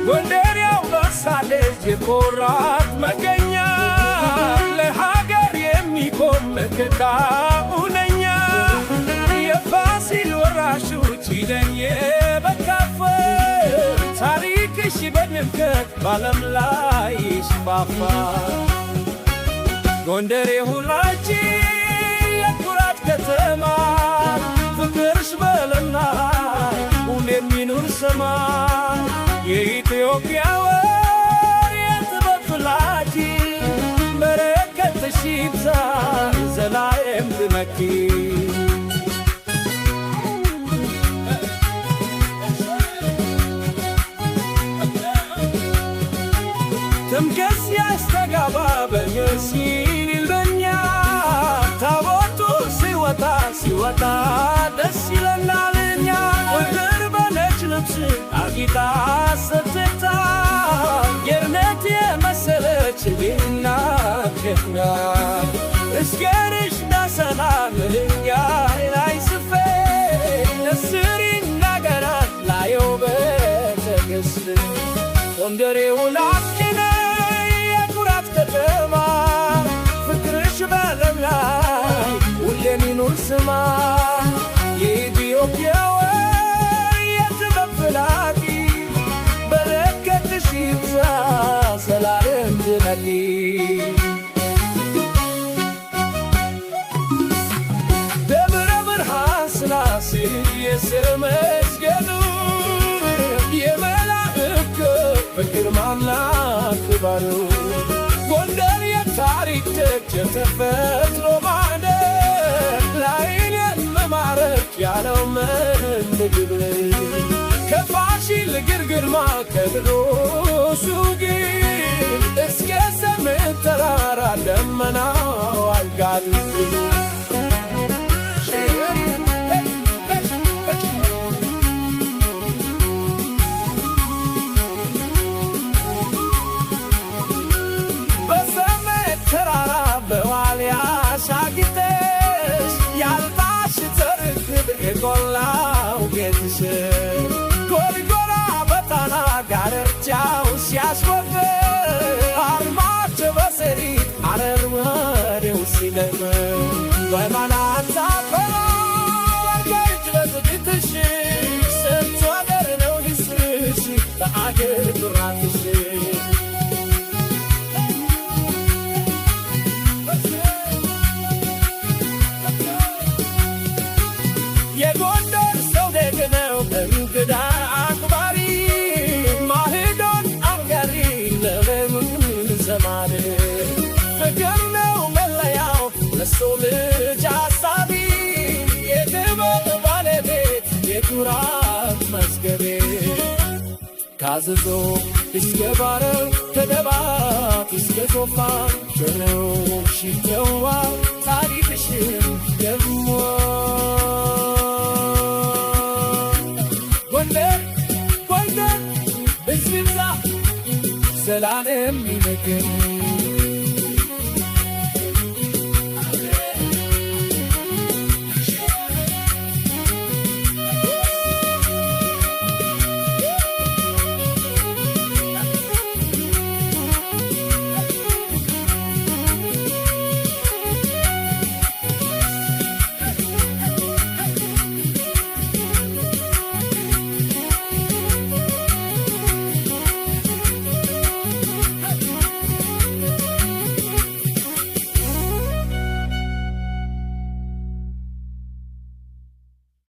ጎንደር ያውሳለች የኮራት መገኛ ለሀገር የሚቆም መከታ ሁነኛ የፋሲል ወራሾች ይለኝ በካፈር ታሪክሽ በድምቀት ባለም ላይ ይስፋፋ ጎንደር የሁላችን የኩራት ከተማ ፍቅርሽ በዓለም ላይ ሁሌም ይኑር ሰማይ የኢትዮጵያ የጥበብ ፍላቂ በረከትሽ ይብዛ ዘላለም ትመኪ ትምከስ ያስተጋባ በሲል በኛ ታቦቱ ሲወጣ ደስ ይለናል እኛ ጎንደር በነጭ ልብስ አጊጣ ስትታ የእምነት የመሰለች ቤና ከተማ እስከርሽ ዳሰላም እኛ ላይ ስፌ ነስሪን ነገራት ላየው በትዕግስት ጎንደር የሁላችን የኩራት ከተማ ፍቅርሽ በዓለም ላይ ሁሌም ይኑር ስማ የኢትዮጵያ የጥበብ ፍላቂ በረከትሽ ይብዛ ዘላለም ትመኪ ደብረ ብርሃን ስላሴ የስር መስገዱ የመላእክት በግርማና ክብሩ ጎንደር የታሪክ ደጅ የተፈጥሮ ማዕደን ላይን መማረክ ያለው ምግብ ከፋሲል ግርግርማ ከብሩሱ ግንብ እስከ ሰሜን ተራራ ደመናው አልጋዱ የቆላው ጌትሽ ጎርጎራ በጣና ጋርቻው ሲያስወግር አርማቸው በሰሪት አረር ወሬው ሲለም በማናታ በወርገጅ በዝግትሽ ስንት ወገር ነው ይስርሽ በአገር ዱራትሽ የጎንደር ሰው ደግነው እንግዳ አክባሪ ማህዶን አፍቃሪ ለምን ዘማሪ ፍቅር ነው መለያው ለሰው ልጅ አሳቢ የጥበብ ባለቤት የኩራት መዝገቤ ካዘዞ እስከ ባረው ከደባት እስከ ሶፋ ሸነው ሽተዋ ታሪክሽን ደግሞ ጎንደር በዝብዛ ዘላለም ይመገን